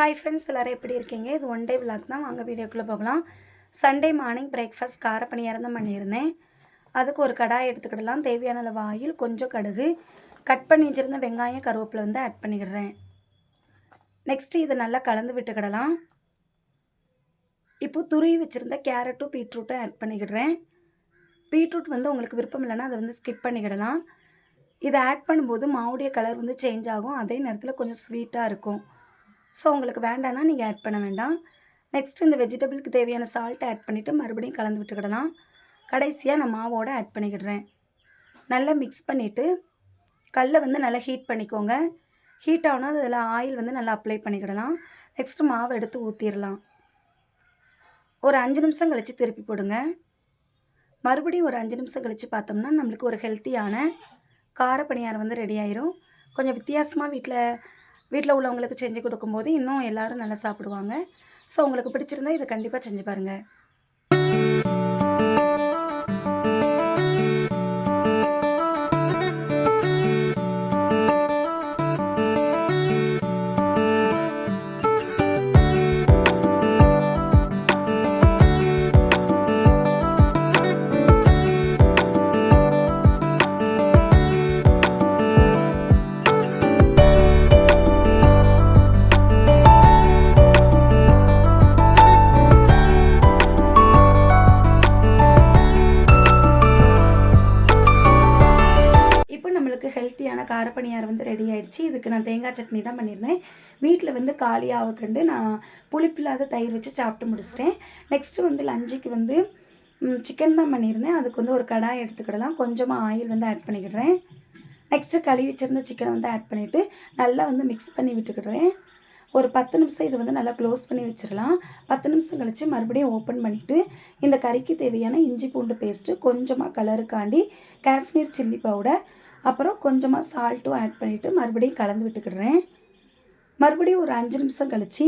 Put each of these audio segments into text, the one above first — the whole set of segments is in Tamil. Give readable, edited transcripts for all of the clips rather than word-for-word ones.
ஹாய் ஃப்ரெண்ட்ஸ், எல்லோரும் எப்படி இருக்கீங்க? இது ஒன் டே விலாக் தான். வாங்க வீடியோக்குள்ளே போகலாம். சண்டே மார்னிங் பிரேக்ஃபாஸ்ட் கார பணியாரம் தான் பண்ணியிருந்தேன். அதுக்கு ஒரு கடாய் எடுத்துக்கிடலாம். தேவையான அளவு ஆயில், கொஞ்சம் கடுகு, கட் பண்ணி வச்சுருந்த வெங்காயம், கருவேப்பிலை வந்து ஆட் பண்ணிக்கிடுறேன். நெக்ஸ்ட்டு இதை நல்லா கலந்து விட்டுக்கிடலாம். இப்போ துருவி வச்சுருந்த கேரட்டும் பீட்ரூட்டும் ஆட் பண்ணிக்கிடுறேன். பீட்ரூட் வந்து உங்களுக்கு விருப்பம் இல்லைன்னா அதை வந்து ஸ்கிப் பண்ணிக்கிடலாம். இதை ஆட் பண்ணும்போது மாவுடைய கலர் வந்து சேஞ்ச் ஆகும். அதே நேரத்தில் கொஞ்சம் ஸ்வீட்டாக இருக்கும். ஸோ உங்களுக்கு வேண்டான்னா நீங்கள் ஆட் பண்ண வேண்டாம். நெக்ஸ்ட் இந்த வெஜிடபிளுக்கு தேவையான சால்ட்டை ஆட் பண்ணிவிட்டு மறுபடியும் கலந்து விட்டுக்கிடலாம். கடைசியாக நான் மாவோடு ஆட் பண்ணிக்கிடுறேன். நல்லா மிக்ஸ் பண்ணிவிட்டு கல்லை வந்து நல்லா ஹீட் பண்ணிக்கோங்க. ஹீட் ஆகணும், அதில் ஆயில் வந்து நல்லா அப்ளை பண்ணிக்கிடலாம். நெக்ஸ்ட்டு மாவை எடுத்து ஊற்றிடலாம். ஒரு 5 நிமிஷம் கழித்து திருப்பி போடுங்க. மறுபடியும் ஒரு 5 நிமிஷம் கழித்து பார்த்தோம்னா நம்மளுக்கு ஒரு ஹெல்த்தியான கார பணியாரம் வந்து ரெடி ஆயிரும். கொஞ்சம் வித்தியாசமாக வீட்டில் உள்ளவங்களுக்கு செஞ்சு கொடுக்கும்போது இன்னும் எல்லோரும் நல்லா சாப்பிடுவாங்க. ஸோ உங்களுக்கு பிடிச்சிருந்தா இதை கண்டிப்பாக செஞ்சு பாருங்கள். ஹெல்த்தியான கார பணியாரம் வந்து ரெடி ஆகிடுச்சு. இதுக்கு நான் தேங்காய் சட்னி தான் பண்ணியிருந்தேன். வீட்டில் வந்து காலியாக கண்டு நான் புளிப்பில்லாத தயிர் வச்சு சாப்பிட்டு முடிச்சிட்டேன். நெக்ஸ்ட்டு வந்து லஞ்சுக்கு வந்து சிக்கன் தான் பண்ணியிருந்தேன். அதுக்கு வந்து ஒரு கடாய் எடுத்துக்கிடலாம். கொஞ்சமாக ஆயில் வந்து ஆட் பண்ணிக்கிடுறேன். நெக்ஸ்ட்டு கழுவி வச்சுருந்த சிக்கனை வந்து ஆட் பண்ணிவிட்டு நல்லா வந்து மிக்ஸ் பண்ணி விட்டுக்கிடுறேன். ஒரு 10 நிமிஷம் இது வந்து நல்லா க்ளோஸ் பண்ணி வச்சிடலாம். 10 நிமிஷம் கழித்து மறுபடியும் ஓப்பன் பண்ணிவிட்டு இந்த கறிக்கு தேவையான இஞ்சி பூண்டு பேஸ்ட்டு, கொஞ்சமாக கலருக்காண்டி காஷ்மீர் சில்லி பவுடர், அப்புறம் கொஞ்சமாக சால்ட்டும் ஆட் பண்ணிவிட்டு மறுபடியும் கலந்து விட்டுக்கிடுறேன். மறுபடியும் ஒரு 5 நிமிஷம் கழித்து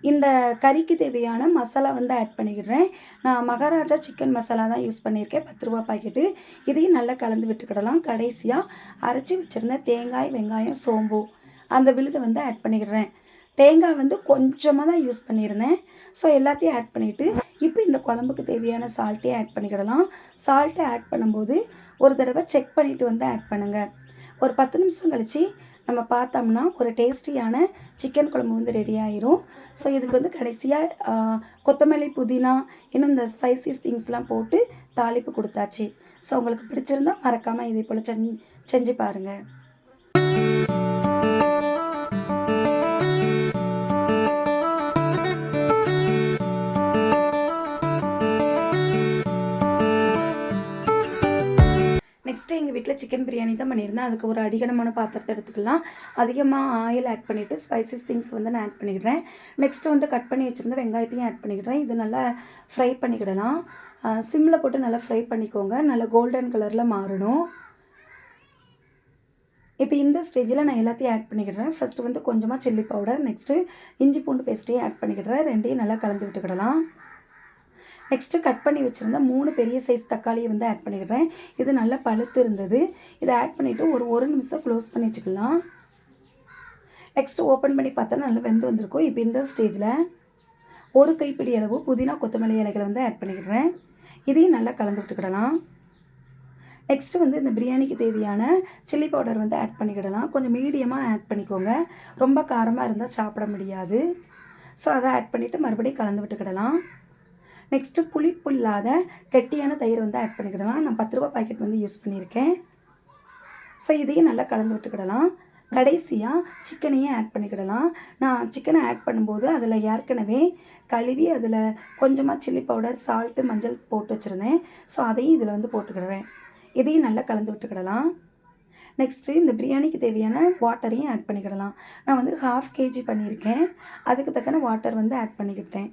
இந்த கறிக்கு தேவையான மசாலா வந்து ஆட் பண்ணிக்கிடுறேன். நான் மகாராஜா சிக்கன் மசாலா தான் யூஸ் பண்ணியிருக்கேன், 10 ரூபா பாக்கெட்டு. இதையும் நல்லா கலந்து விட்டுக்கிடலாம். கடைசியாக அரைச்சி வச்சுருந்த தேங்காய், வெங்காயம், சோம்பு அந்த விழுதை வந்து ஆட் பண்ணிக்கிடுறேன். தேங்காய் வந்து கொஞ்சமாக தான் யூஸ் பண்ணியிருந்தேன். ஸோ எல்லாத்தையும் ஆட் பண்ணிவிட்டு இப்போ இந்த குழம்புக்கு தேவையான சால்ட்டையும் ஆட் பண்ணிக்கிடலாம். சால்ட்டை ஆட் பண்ணும்போது ஒரு தடவை செக் பண்ணிவிட்டு வந்து ஆட் பண்ணுங்கள். ஒரு 10 நிமிஷம் கழித்து நம்ம பார்த்தோம்னா ஒரு டேஸ்டியான சிக்கன் குழம்பு வந்து ரெடி ஆயிரும். ஸோ இதுக்கு வந்து கடைசியாக கொத்தமல்லி, புதினா, இன்னும் இந்த ஸ்பைசிஸ் திங்ஸ்லாம் போட்டு தாளிப்பு கொடுத்தாச்சு. ஸோ உங்களுக்கு பிடிச்சிருந்தால் மறக்காமல் இதே போல் செஞ்சு பாருங்கள். நெக்ஸ்ட்டு எங்கள் வீட்டில் சிக்கன் பிரியாணி தான் பண்ணியிருந்தேன். அதுக்கு ஒரு அடிகனமான பாத்திரத்தை எடுத்துக்கலாம். அதிகமாக ஆயில் ஆட் பண்ணிவிட்டு ஸ்பைசஸ் திங்ஸ் வந்து நான் ஆட் பண்ணிக்கிறேன். நெக்ஸ்ட்டு வந்து கட் பண்ணி வச்சுருந்த வெங்காயத்தையும் ஆட் பண்ணிக்கிறேன். இது நல்லா ஃப்ரை பண்ணிக்கிடலாம். சிம்மில் போட்டு நல்லா ஃப்ரை பண்ணிக்கோங்க. நல்லா கோல்டன் கலரில் மாறணும். இப்போ இந்த ஸ்டேஜில் நான் எல்லாத்தையும் ஆட் பண்ணிக்கிடுறேன். ஃபஸ்ட்டு வந்து கொஞ்சமாக சில்லி பவுடர், நெக்ஸ்ட்டு இஞ்சி பூண்டு பேஸ்ட்டையும் ஆட் பண்ணிக்கிடுறேன். ரெண்டையும் நல்லா கலந்து விட்டுக்கிடலாம். நெக்ஸ்ட்டு கட் பண்ணி வச்சுருந்த 3 பெரிய சைஸ் தக்காளியை வந்து ஆட் பண்ணிக்கிறேன். இது நல்லா பழுத்து இருந்தது. இதை ஆட் பண்ணிவிட்டு ஒரு நிமிஷம் க்ளோஸ் பண்ணி வச்சுக்கலாம். நெக்ஸ்ட்டு ஓப்பன் பண்ணி பார்த்தா நல்லா வெந்து வந்திருக்கும். இப்போ இந்த ஸ்டேஜில் ஒரு கைப்பிடி அளவு புதினா, கொத்தமல்லி இலைகளை வந்து ஆட் பண்ணிக்கிறேன். இதையும் நல்லா கலந்து விட்டுக்கிடலாம். நெக்ஸ்ட்டு வந்து இந்த பிரியாணிக்கு தேவையான சில்லி பவுடர் வந்து ஆட் பண்ணிக்கிடலாம். கொஞ்சம் மீடியமாக ஆட் பண்ணிக்கோங்க. ரொம்ப காரமாக இருந்தால் சாப்பிட முடியாது. ஸோ அதை ஆட் பண்ணிவிட்டு மறுபடியும் கலந்து விட்டுக்கிடலாம். நெக்ஸ்ட்டு புளிப்பு இல்லாத கெட்டியான தயிர் வந்து ஆட் பண்ணிக்கிடலாம். நான் 10 ரூபா பாக்கெட் வந்து யூஸ் பண்ணியிருக்கேன். ஸோ இதையும் நல்லா கலந்து விட்டுக்கிடலாம். கடைசியாக சிக்கனையும் ஆட் பண்ணிக்கிடலாம். நான் சிக்கனை ஆட் பண்ணும்போது அதில் ஏற்கனவே கழுவி அதில் கொஞ்சமாக சில்லி பவுடர், சால்ட்டு, மஞ்சள் போட்டு வச்சுருந்தேன். ஸோ அதையும் இதில் வந்து போட்டுக்கிடுறேன். இதையும் நல்லா கலந்து விட்டுக்கிடலாம். நெக்ஸ்ட்டு இந்த பிரியாணிக்கு தேவையான வாட்டரையும் ஆட் பண்ணிக்கிடலாம். நான் வந்து 1/2 kg பண்ணியிருக்கேன். அதுக்கு தக்கன வாட்டர் வந்து ஆட் பண்ணிக்கிட்டேன்.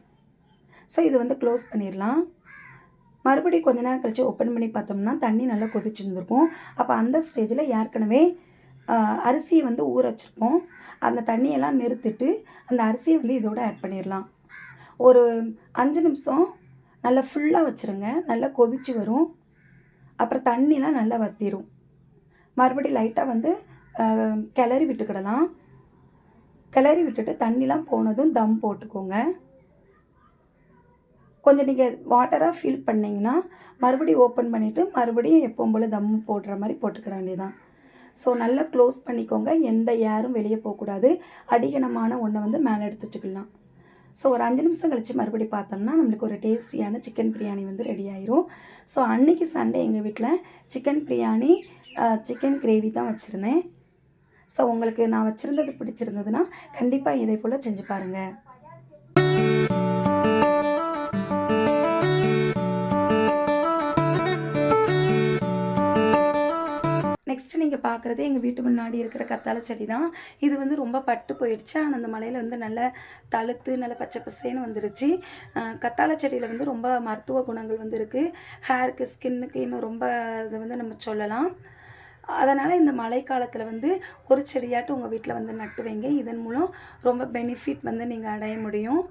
ஸோ இது வந்து க்ளோஸ் பண்ணிடலாம். மறுபடியும் கொஞ்ச நேரம் கழித்து ஓப்பன் பண்ணி பார்த்தோம்னா தண்ணி நல்லா கொதிச்சுருந்துருக்கும். அப்போ அந்த ஸ்டேஜில் ஏற்கனவே அரிசியை வந்து ஊற வச்சுருப்போம். அந்த தண்ணியெல்லாம் நிறுத்திட்டு அந்த அரிசியை வந்து இதோடு ஆட் பண்ணிடலாம். ஒரு 5 நிமிஷம் நல்லா ஃபுல்லாக வச்சுருங்க. நல்லா கொதிச்சு வரும். அப்புறம் தண்ணிலாம் நல்லா வற்றிடும். மறுபடியும் லைட்டாக வந்து கிளறி விட்டுக்கிடலாம். கிளறி விட்டுட்டு தண்ணிலாம் போனதும் தம் போட்டுக்கோங்க. கொஞ்சம் நீங்கள் வாட்டராக ஃபீல் பண்ணிங்கன்னா மறுபடியும் ஓப்பன் பண்ணிவிட்டு மறுபடியும் எப்பவும் போல் தம் போடுற மாதிரி போட்டுக்கிட வேண்டியதான். ஸோ நல்லா க்ளோஸ் பண்ணிக்கோங்க. எந்த ஏரும் வெளியே போகக்கூடாது. அடிகனமான ஒன்றை வந்து மேலே எடுத்து வச்சுக்கலாம். ஸோ ஒரு 5 நிமிஷம் கழித்து மறுபடியும் பார்த்தோம்னா நம்மளுக்கு ஒரு டேஸ்டியான சிக்கன் பிரியாணி வந்து ரெடி ஆயிரும். ஸோ அன்றைக்கி சண்டே எங்கள் வீட்டில் சிக்கன் பிரியாணி, சிக்கன் கிரேவி தான் வச்சுருந்தேன். ஸோ உங்களுக்கு நான் வச்சுருந்தது பிடிச்சிருந்ததுன்னா கண்டிப்பாக இதே போல் செஞ்சு பாருங்கள். நெக்ஸ்ட்டு நீங்கள் பார்க்குறது எங்கள் வீட்டு முன்னாடி இருக்கிற கத்தாழை செடி தான். இது வந்து ரொம்ப பட்டு போயிடுச்சு. ஆனால் அந்த மழையில் வந்து நல்லா தழுத்து நல்லா பச்சை பசேன்னு வந்துருச்சு. கத்தாழை செடியில் வந்து ரொம்ப மருத்துவ குணங்கள் வந்து இருக்குது. ஹேருக்கு, ஸ்கின்னுக்கு இன்னும் ரொம்ப இதை வந்து நம்ம சொல்லலாம். அதனால் இந்த மழைக்காலத்தில் வந்து ஒரு செடியாட்டும் உங்கள் வீட்டில் வந்து நட்டு வைங்க. இதன் மூலம் ரொம்ப பெனிஃபிட் வந்து நீங்கள் அடைய முடியும்.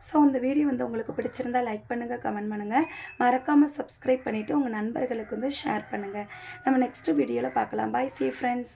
ஸோ இந்த வீடியோ வந்து உங்களுக்கு பிடிச்சிருந்தால் லைக் பண்ணுங்கள், கமெண்ட் பண்ணுங்கள். மறக்காமல் சப்ஸ்கிரைப் பண்ணிவிட்டு உங்கள் நண்பர்களுக்கு வந்து ஷேர் பண்ணுங்கள். நம்ம நெக்ஸ்ட்டு வீடியோவில் பார்க்கலாம். பாய், see you friends.